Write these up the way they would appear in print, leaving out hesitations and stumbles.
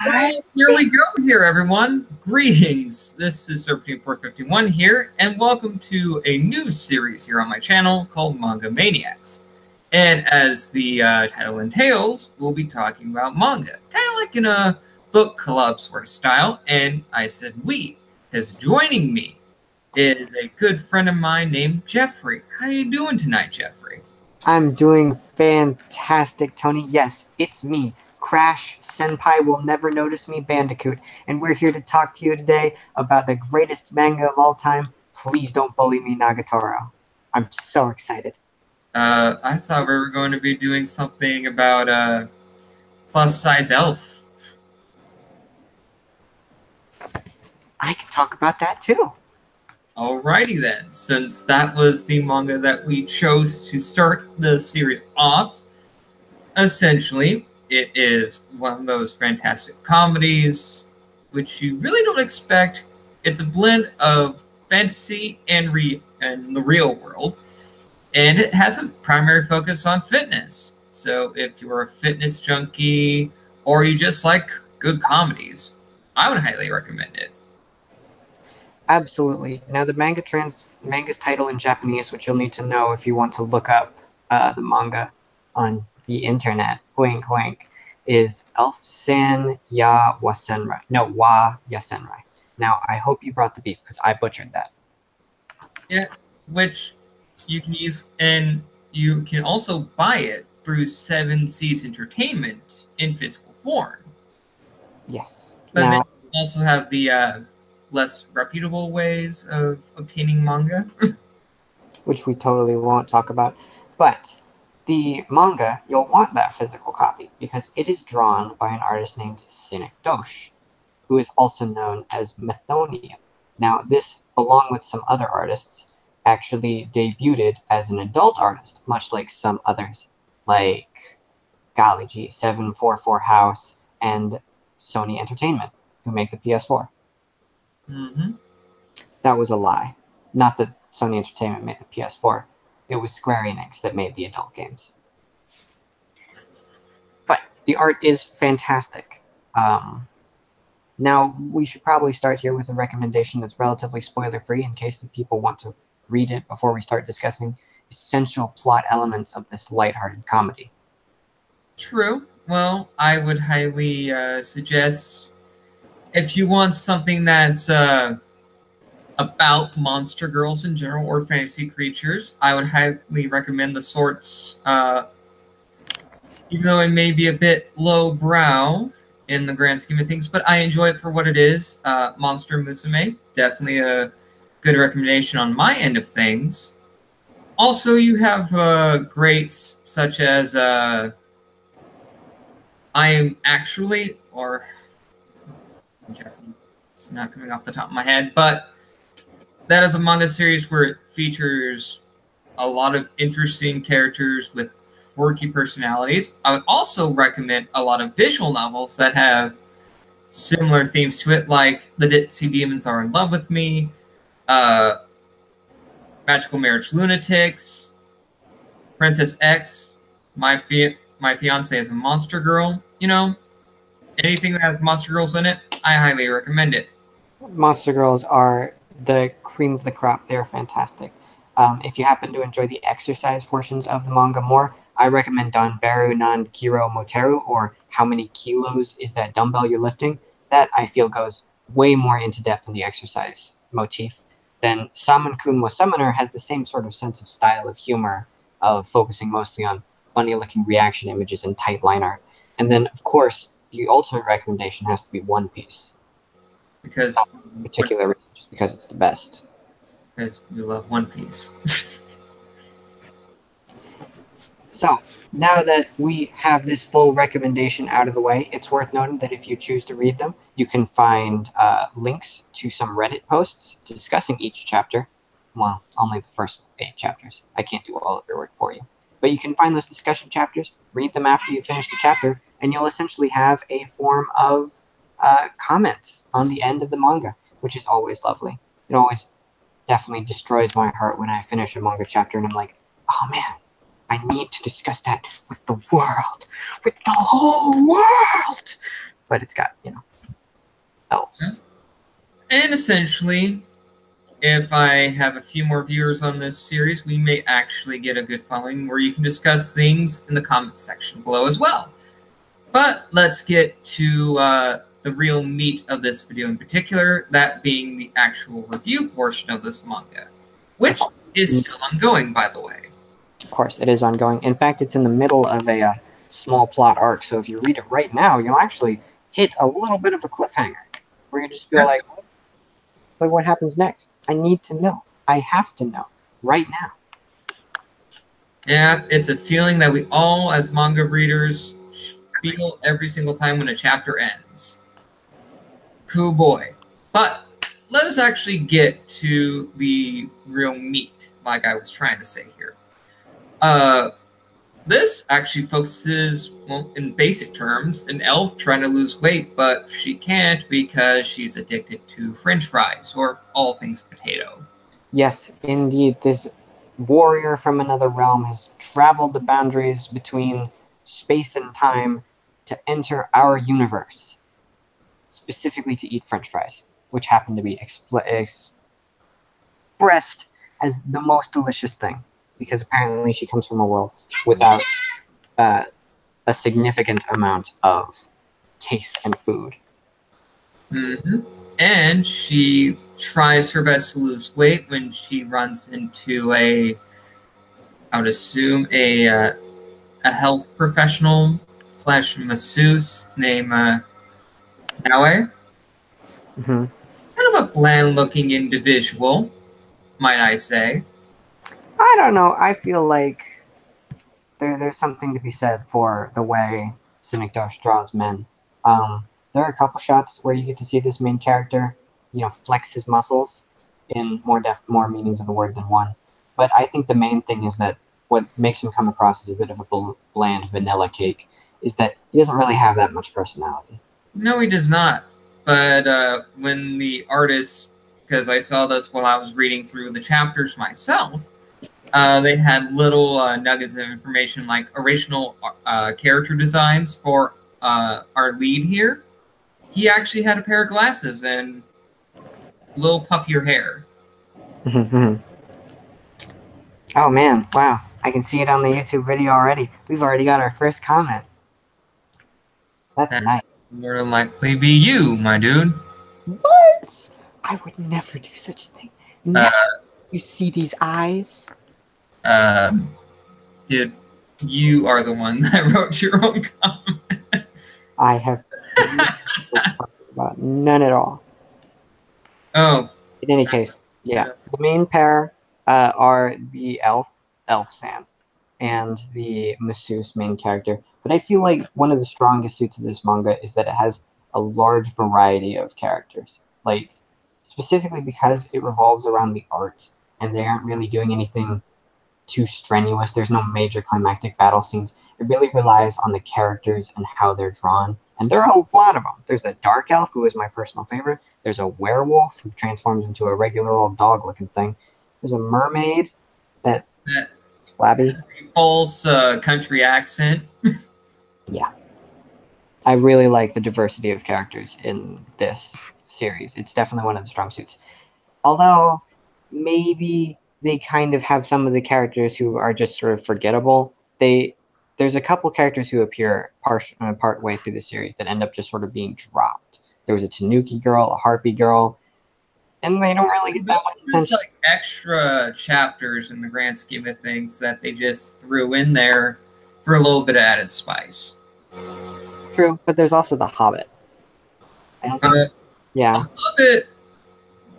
Well, here we go here, everyone. Greetings. This is Serpentine451 here, and welcome to a new series here on my channel called Manga Maniacs. And as the title entails, we'll be talking about manga, kind of like in a book club sort of style. And I said we, because joining me is a good friend of mine named Jeffrey. How you doing tonight, Jeffrey? I'm doing fantastic, Tony. Yes, it's me, Crash Senpai Will Never Notice Me Bandicoot, and we're here to talk to you today about the greatest manga of all time. Please don't bully me, Nagatoro. I'm so excited. I thought we were going to be doing something about plus size elf. I can talk about that too. Alrighty then, since that was the manga that we chose to start the series off, essentially, it is one of those fantastic comedies which you really don't expect. It's a blend of fantasy and the real world, and it has a primary focus on fitness. So if you're a fitness junkie or you just like good comedies, I would highly recommend it. Absolutely. Now, the manga's title in Japanese, which you'll need to know if you want to look up the manga on the internet, wink wink, is Elf-san ya Wasenrai. No, wa Yasenrai. Now, I hope you brought the beef, because I butchered that. Yeah, which you can use, and you can also buy it through 7 Seas Entertainment in physical form. Yes. But Now, then you also have the less reputable ways of obtaining manga. which we totally won't talk about, but the manga, you'll want that physical copy, because it is drawn by an artist named Cynic Dosh, who is also known as Methonium. Now, this, along with some other artists, actually debuted as an adult artist, much like some others, like golly gee, 744 House and Sony Entertainment, who make the PS4. Mm-hmm. That was a lie. Not that Sony Entertainment made the PS4. It was Square Enix that made the adult games. But the art is fantastic. Now, we should probably start here with a recommendation that's relatively spoiler-free in case the people want to read it before we start discussing essential plot elements of this lighthearted comedy. True. Well, I would highly suggest, if you want something that's about monster girls in general or fantasy creatures, I would highly recommend the sorts, even though it may be a bit lowbrow in the grand scheme of things, but I enjoy it for what it is. Monster Musume, definitely a good recommendation on my end of things. Also, you have greats such as I Am Actually, or it's not coming off the top of my head, but that is a manga series where it features a lot of interesting characters with quirky personalities. I would also recommend a lot of visual novels that have similar themes to it, like The Ditsy Demons Are in Love with Me, Magical Marriage Lunatics, Princess X, My Fiance is a Monster Girl. You know, anything that has monster girls in it, I highly recommend it. Monster Girls are the cream of the crop. They're fantastic. If you happen to enjoy the exercise portions of the manga more, I recommend Danberu non kiro moteru, or How Many Kilos Is That Dumbbell You're Lifting? That, I feel, goes way more into depth in the exercise motif. Then Samon-kun was Summoner has the same sort of sense of style of humor, of focusing mostly on funny-looking reaction images and tight line art. And then, of course, the ultimate recommendation has to be One Piece. Because Particular reason, just because it's the best. Because we love One Piece. So, now that we have this full recommendation out of the way, it's worth noting that if you choose to read them, you can find links to some Reddit posts discussing each chapter. Well, only the first 8 chapters. I can't do all of your work for you. But you can find those discussion chapters, read them after you finish the chapter, and you'll essentially have a form of comments on the end of the manga, which is always lovely. It always definitely destroys my heart when I finish a manga chapter and I'm like, oh man, I need to discuss that with the world, with the whole world. but it's got, you know, elves. And essentially, if I have a few more viewers on this series, we may actually get a good following where you can discuss things in the comment section below as well. But let's get to the real meat of this video in particular, that being the actual review portion of this manga, which is still ongoing, by the way. Of course, it is ongoing. In fact, it's in the middle of a small plot arc, so if you read it right now, you'll actually hit a little bit of a cliffhanger, where you just feel like, but what happens next? I need to know. I have to know. Right now. Yeah, it's a feeling that we all, as manga readers, feel every single time when a chapter ends. Cool boy. But let us actually get to the real meat, like I was trying to say here. This actually focuses, well, in basic terms, an elf trying to lose weight, but she can't because she's addicted to French fries, or all things potato. Yes, indeed. This warrior from another realm has traveled the boundaries between space and time to enter our universe, specifically to eat French fries, which happen to be expressed as the most delicious thing, because apparently she comes from a world without a significant amount of taste and food. Mm-hmm. And she tries her best to lose weight when she runs into I would assume, a health professional / masseuse named Naue. Mm-hmm. Kind of a bland-looking individual, might I say. I don't know. I feel like there's something to be said for the way Synecdoche draws men. There are a couple shots where you get to see this main character, you know, flex his muscles in more meanings of the word than one. But I think the main thing is that what makes him come across as a bit of a bland vanilla cake is that he doesn't really have that much personality. No, he does not. But when the artist, because I saw this while I was reading through the chapters myself, they had little nuggets of information like original character designs for our lead here. He actually had a pair of glasses and a little puffier hair. Oh man, wow. I can see it on the YouTube video already. We've already got our first comment. That's nice. More than likely be you, my dude. What? I would never do such a thing. Never. You see these eyes? Dude, you are the one that wrote your own comment. I have about none at all. Oh. In any case, yeah. The main pair are the elf Sam, and the masseuse main character. But I feel like one of the strongest suits of this manga is that it has a large variety of characters. Like, specifically because it revolves around the art, and they aren't really doing anything too strenuous. There's no major climactic battle scenes. It really relies on the characters and how they're drawn. And there are a lot of them. There's a dark elf, who is my personal favorite. There's a werewolf, who transforms into a regular old dog-looking thing. There's a mermaid that's flabby. False country accent. Yeah. I really like the diversity of characters in this series. It's definitely one of the strong suits. Although, maybe they kind of have some of the characters who are just sort of forgettable. There's a couple characters who appear part way through the series that end up just sort of being dropped. There was a Tanuki girl, a Harpy girl, and they don't really get that much attention. There's like extra chapters in the grand scheme of things that they just threw in there for a little bit of added spice. True, but there's also the Hobbit. Yeah. The Hobbit,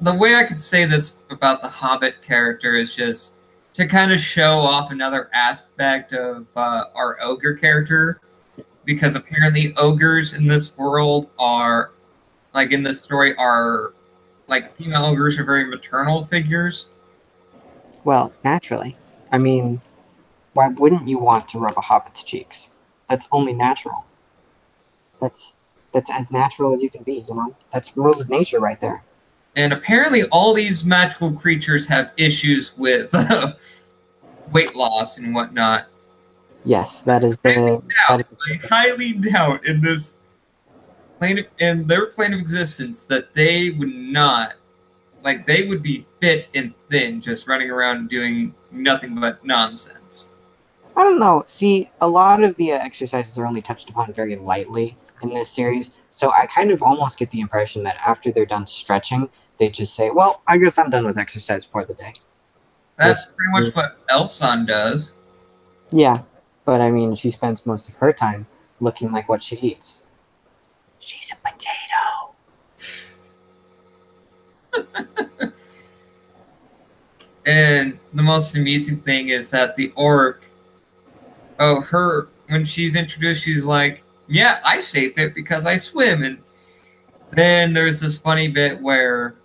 the way I could say this about the Hobbit character is just to kind of show off another aspect of our ogre character, because apparently ogres in this world are, like in this story, are like female ogres are very maternal figures. Well, naturally. I mean, why wouldn't you want to rub a hobbit's cheeks? That's only natural. That's as natural as you can be, you know? That's rules of nature right there. And apparently all these magical creatures have issues with weight loss and whatnot. Yes, that is the... I highly doubt in this... in their plane of existence that they would not, like, they would be fit and thin just running around doing nothing but nonsense. I don't know. See, a lot of the exercises are only touched upon very lightly in this series, so I kind of almost get the impression that after they're done stretching, they just say, well, I guess I'm done with exercise for the day. That's pretty much what Elfson does. Yeah, but I mean, she spends most of her time looking like what she eats. She's a potato. And the most amusing thing is that the orc, when she's introduced, she's like, yeah, I stay fit because I swim. And then there's this funny bit where,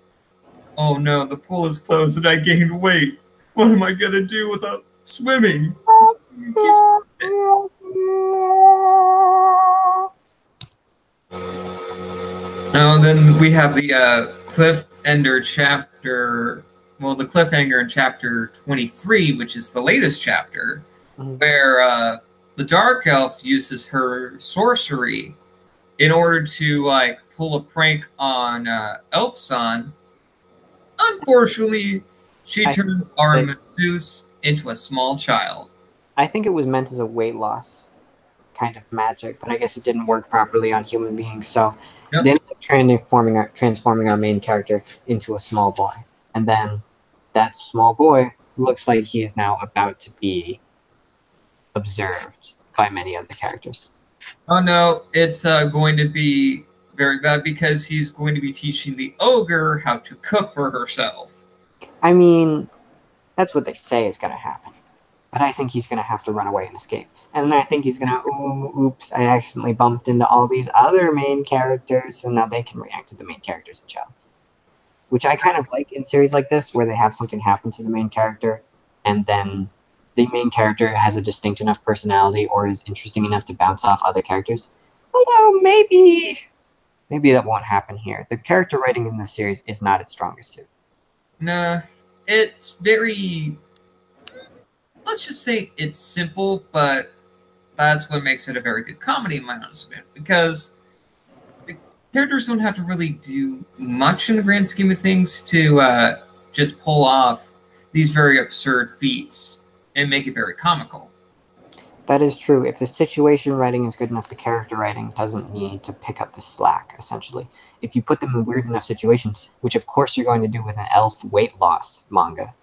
oh no, the pool is closed and I gained weight. What am I going to do without swimming? Oh, then we have the cliffhanger chapter. Well, the cliffhanger in chapter 23, which is the latest chapter, where the Dark Elf uses her sorcery in order to like pull a prank on Elfson. Unfortunately, she turns our Zeus into a small child. I think it was meant as a weight loss kind of magic, but I guess it didn't work properly on human beings. So they ended up transforming our main character into a small boy, and then that small boy looks like he is now about to be observed by many other characters. Oh no, it's going to be very bad because he's going to be teaching the ogre how to cook for herself. I mean, that's what they say is going to happen. But I think he's going to have to run away and escape. And I think he's going to, oops, I accidentally bumped into all these other main characters, and now they can react to the main characters in show. Which I kind of like in series like this, where they have something happen to the main character, and then the main character has a distinct enough personality or is interesting enough to bounce off other characters. Although maybe that won't happen here. The character writing in this series is not its strongest suit. Nah, it's very... Let's just say it's simple, but that's what makes it a very good comedy, in my honest opinion. Because the characters don't have to really do much in the grand scheme of things to just pull off these very absurd feats and make it very comical. That is true. If the situation writing is good enough, the character writing doesn't need to pick up the slack, essentially. If you put them in weird enough situations, which of course you're going to do with an elf weight loss manga,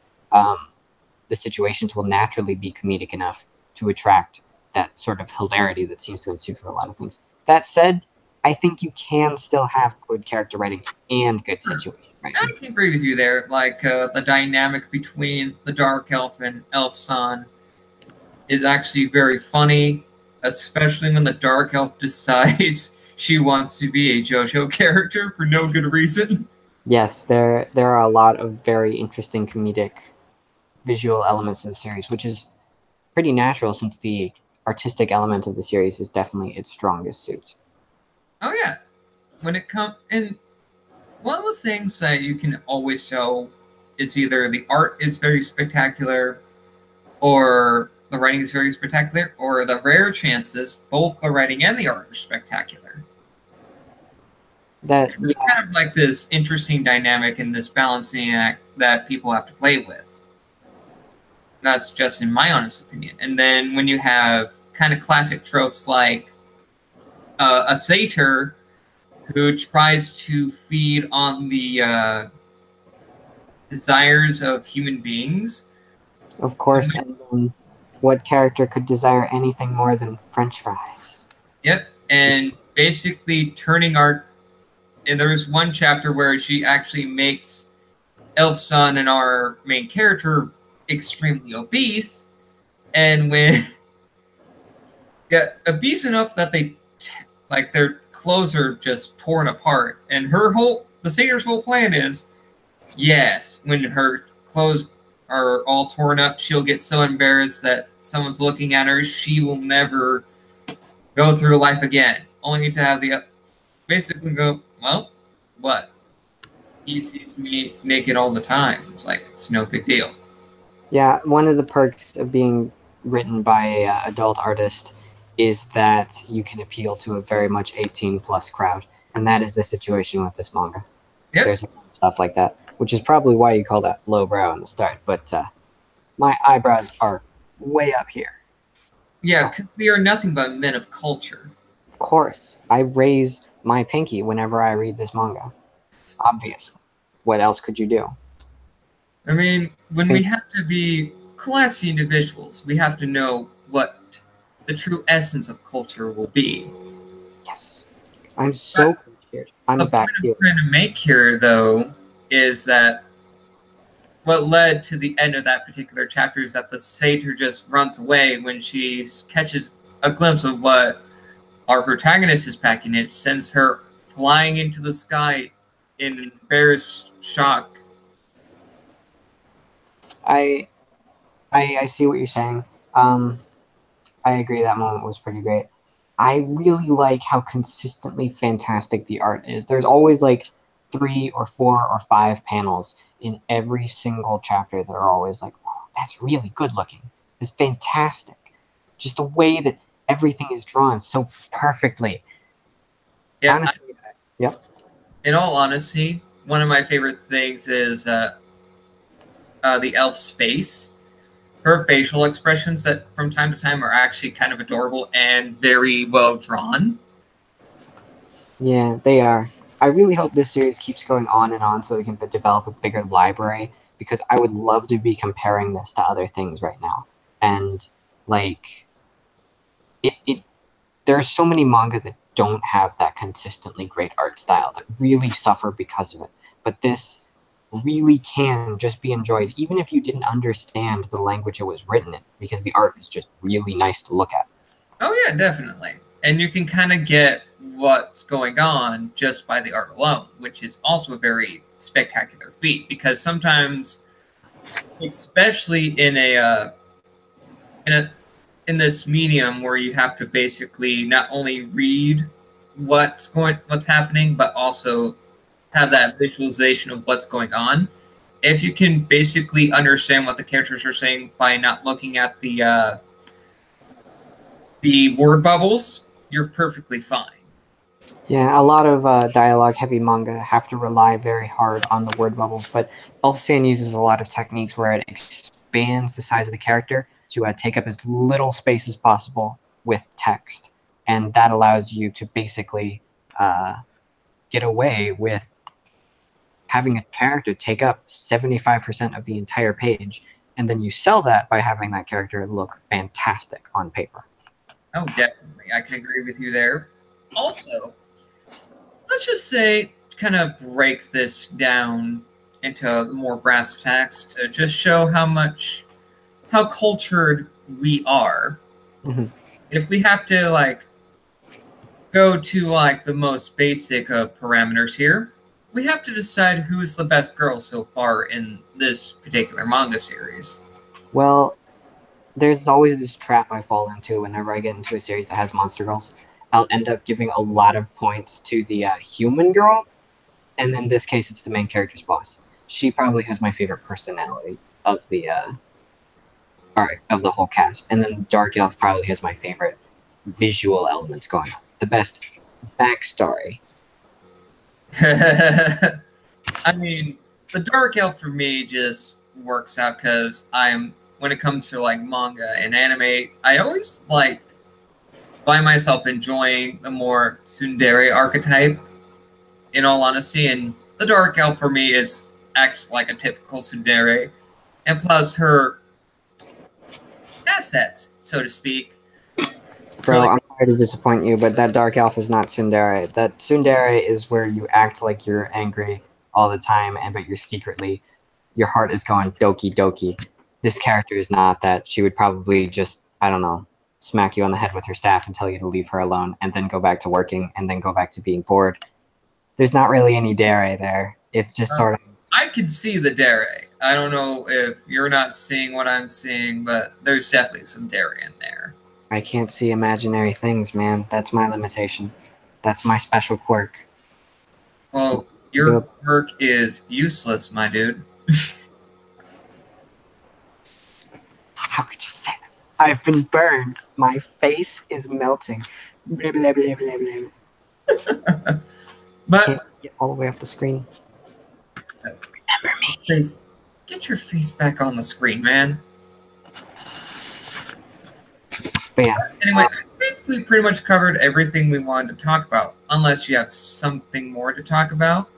the situations will naturally be comedic enough to attract that sort of hilarity that seems to ensue for a lot of things. That said, I think you can still have good character writing and good situation writing. I can agree with you there. Like, the dynamic between the Dark Elf and Elfson is actually very funny, especially when the Dark Elf decides she wants to be a JoJo character for no good reason. Yes, there are a lot of very interesting comedic visual elements of the series, which is pretty natural since the artistic element of the series is definitely its strongest suit. Oh yeah, when it comes, and one of the things that you can always tell is either the art is very spectacular, or the writing is very spectacular, or the rare chances both the writing and the art are spectacular. It's kind of like this interesting dynamic and this balancing act that people have to play with. That's just in my honest opinion. And then when you have kind of classic tropes like a satyr who tries to feed on the desires of human beings. Of course, and what character could desire anything more than French fries? Yep, and basically turning our... And there's one chapter where she actually makes Elfson and our main character extremely obese, and when obese enough that they like their clothes are just torn apart, and the satyr's whole plan is, yes, when her clothes are all torn up, she'll get so embarrassed that someone's looking at her, she will never go through life again, only to have the basically go, well, what? He sees me naked all the time. It's like, it's no big deal. Yeah, one of the perks of being written by an adult artist is that you can appeal to a very much 18-plus crowd. And that is the situation with this manga. Yep. There's stuff like that, which is probably why you call that lowbrow in the start. But my eyebrows are way up here. Yeah, 'cause we are nothing but men of culture. Of course, I raise my pinky whenever I read this manga. Obviously. What else could you do? I mean, when we have to be classy individuals, we have to know what the true essence of culture will be. Yes. I'm so cliched. I'm The back point here. I'm trying to make here, though, is that what led to the end of that particular chapter is that the satyr just runs away when she catches a glimpse of what our protagonist is packing. It sends her flying into the sky in embarrassed shock. I see what you're saying. I agree that moment was pretty great. I really like how consistently fantastic the art is. There's always like 3 or 4 or 5 panels in every single chapter that are always like, oh, that's really good looking. It's fantastic. Just the way that everything is drawn so perfectly. Yeah, Honestly, yep. in all honesty, one of my favorite things is the elf's face. Her facial expressions that from time to time are actually kind of adorable and very well drawn. Yeah, they are. I really hope this series keeps going on and on so we can develop a bigger library because I would love to be comparing this to other things right now. And like it there are so many manga that don't have that consistently great art style that really suffer because of it. But this really can just be enjoyed even if you didn't understand the language it was written in because the art is just really nice to look at. Oh yeah, definitely. And you can kind of get what's going on just by the art alone, which is also a very spectacular feat because sometimes, especially in a in this medium where you have to basically not only read what's happening, but also have that visualization of what's going on. If you can basically understand what the characters are saying by not looking at the word bubbles, you're perfectly fine. Yeah, a lot of dialogue-heavy manga have to rely very hard on the word bubbles, but Elfstan uses a lot of techniques where it expands the size of the character to take up as little space as possible with text, and that allows you to basically get away with having a character take up 75% of the entire page, and then you sell that by having that character look fantastic on paper. Oh, definitely. I can agree with you there. Also, let's just say, kind of break this down into more brass tacks to just show how cultured we are. Mm-hmm. If we have to go to the most basic of parameters here, we have to decide who's the best girl so far in this particular manga series. Well, there's always this trap I fall into whenever I get into a series that has monster girls. I'll end up giving a lot of points to the human girl, and in this case, it's the main character's boss. She probably has my favorite personality of the of the whole cast, and then Dark Elf probably has my favorite visual elements going on. The best backstory. I mean, the dark elf for me just works out because when it comes to manga and anime, I always find myself enjoying the more tsundere archetype. In all honesty, and the dark elf for me acts like a typical tsundere, and plus her assets, so to speak. Bro, Really, I'm sorry to disappoint you, but that Dark Elf is not tsundere. That tsundere is where you act like you're angry all the time, but you're secretly, your heart is going doki doki. This character is not that. She would probably just, I don't know, smack you on the head with her staff and tell you to leave her alone, and then go back to working, and then go back to being bored. There's not really any dare there. It's just sort of. I can see the dere. I don't know if you're not seeing what I'm seeing, but there's definitely some dere in there. I can't see imaginary things, man. That's my limitation. That's my special quirk. Well, your quirk is useless, my dude. How could you say that? I've been burned. My face is melting. Blah, blah, blah, blah, blah. But can't get all the way off the screen. Remember me. please, get your face back on the screen, man. But yeah. Anyway, I think we pretty much covered everything we wanted to talk about, unless you have something more to talk about.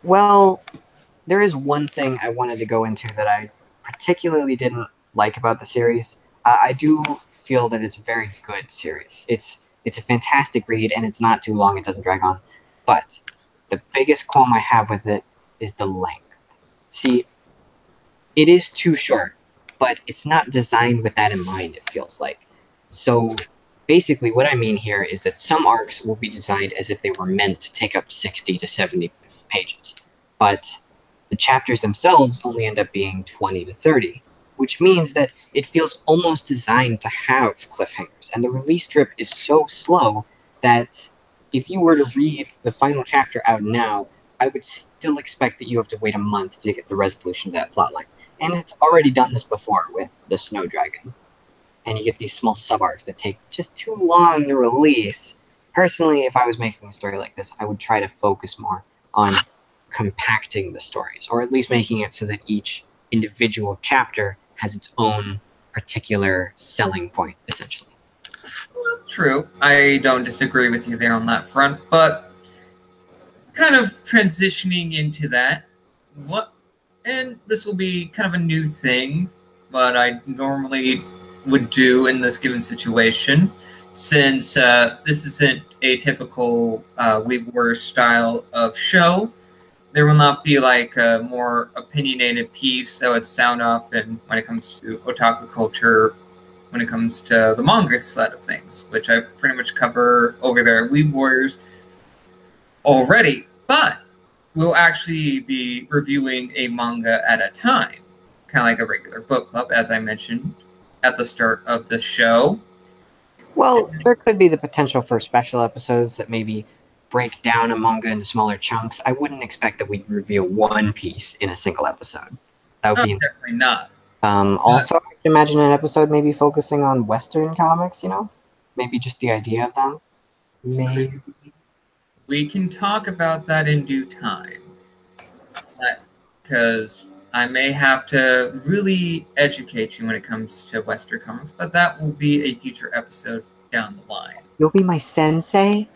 Well, there is one thing I wanted to go into that I particularly didn't like about the series. I do feel that it's a very good series. It's a fantastic read, and it's not too long. It doesn't drag on. But the biggest qualm I have with it is the length. See, it is too short, but it's not designed with that in mind, it feels like. So basically what I mean here is that some arcs will be designed as if they were meant to take up 60 to 70 pages, but the chapters themselves only end up being 20 to 30, which means that it feels almost designed to have cliffhangers, and the release drip is so slow that if you were to read the final chapter out now, I would still expect that you have to wait a month to get the resolution of that plotline. And it's already done this before with the Snow Dragon. And you get these small sub-arcs that take just too long to release. Personally, if I was making a story like this, I would try to focus more on compacting the stories, or at least making it so that each individual chapter has its own particular selling point, essentially. True. I don't disagree with you there on that front, but kind of transitioning into that, and this will be kind of a new thing, but I normally would do in this given situation, since this isn't a typical Weeb Warrior style of show. There will not be like a more opinionated piece that would sound off and when it comes to otaku culture, when it comes to the manga side of things, which I pretty much cover over there at Weeb Warriors already. But we'll actually be reviewing a manga at a time, kind of like a regular book club, as I mentioned at the start of the show. Well, there could be the potential for special episodes that maybe break down a manga into smaller chunks. I wouldn't expect that we'd review one piece in a single episode. That would be definitely not. Also, I can imagine an episode maybe focusing on Western comics, you know? Maybe just the idea of them. Maybe. We can talk about that in due time. Because I may have to really educate you when it comes to Western comics, but that will be a future episode down the line. You'll be my sensei?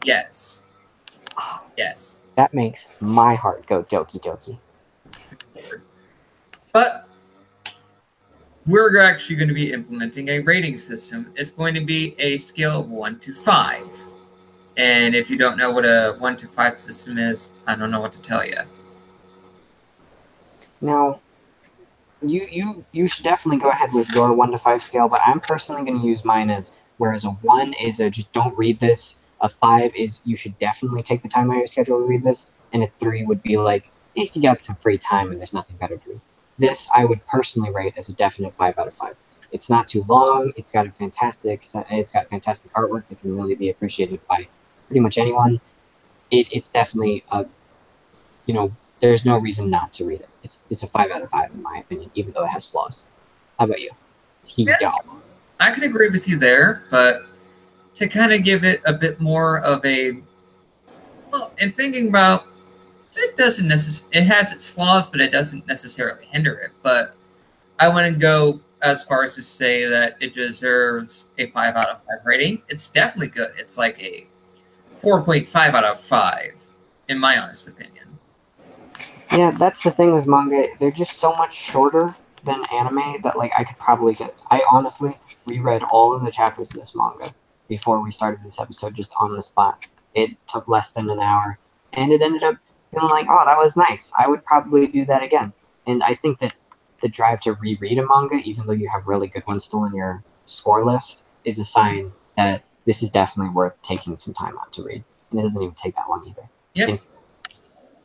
Yes. Yes. That makes my heart go doki doki. But we're actually going to be implementing a rating system. It's going to be a scale of 1 to 5. And if you don't know what a 1 to 5 system is, I don't know what to tell you. Now, you should definitely go ahead with your 1 to 5 scale, but I'm personally going to use mine as, whereas a 1 is a just don't read this, a 5 is you should definitely take the time out of your schedule to read this, and a 3 would be like, if you got some free time and there's nothing better to read. This I would personally rate as a definite 5 out of 5. It's not too long, it's got fantastic artwork that can really be appreciated by pretty much anyone. It's definitely a, you know, there's no reason not to read it. It's a 5 out of 5 in my opinion, even though it has flaws. How about you? Yeah, I can agree with you there, but to kind of give it a bit more of a, well, and thinking about, it doesn't necessarily, it has its flaws, but it doesn't necessarily hinder it. But I wouldn't go as far as to say that it deserves a 5 out of 5 rating. It's definitely good. It's like a 4.5 out of 5, in my honest opinion. Yeah, that's the thing with manga. They're just so much shorter than anime that, like, I could probably get... I honestly reread all of the chapters of this manga before we started this episode, just on the spot. It took less than an hour, and it ended up feeling like, oh, that was nice. I would probably do that again. And I think that the drive to reread a manga, even though you have really good ones still in your score list, is a sign that this is definitely worth taking some time out to read. And it doesn't even take that long either. Yep.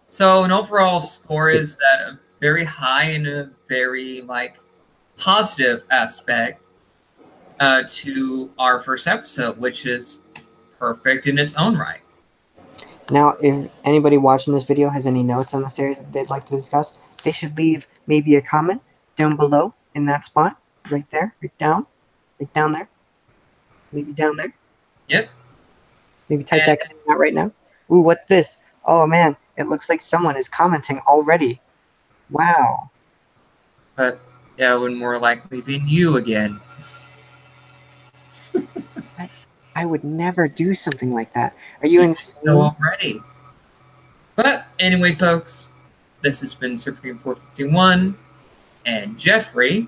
So an overall score is that very high and a very like positive aspect to our first episode, which is perfect in its own right. Now, if anybody watching this video has any notes on the series that they'd like to discuss, they should leave maybe a comment down below in that spot, right there, right down there, maybe down there. Yep. Maybe type that comment out right now. Ooh, what's this? Oh man, it looks like someone is commenting already. Wow. But that would more likely be you again. I would never do something like that. Are you insane? So already. But anyway, folks, this has been Supreme 451 and Jeffrey.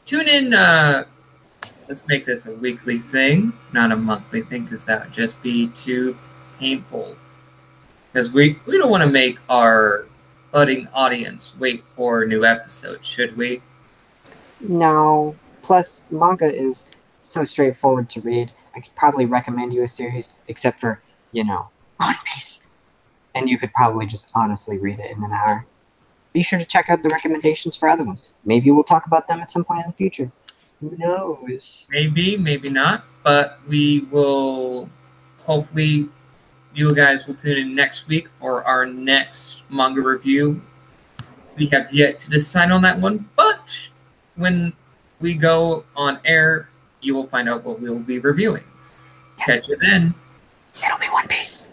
Tune in. Let's make this a weekly thing, not a monthly thing, because that would just be too painful. Because we don't want to make our budding audience wait for new episodes, should we? No. Plus, manga is so straightforward to read. I could probably recommend you a series, except for, One Piece. And you could probably just honestly read it in an hour. Be sure to check out the recommendations for other ones. Maybe we'll talk about them at some point in the future. Who knows? Maybe, maybe not. But we will, hopefully, you guys will tune in next week for our next manga review. We have yet to decide on that one, but when we go on air, you will find out what we will be reviewing. Yes. Catch you then. It'll be One Piece.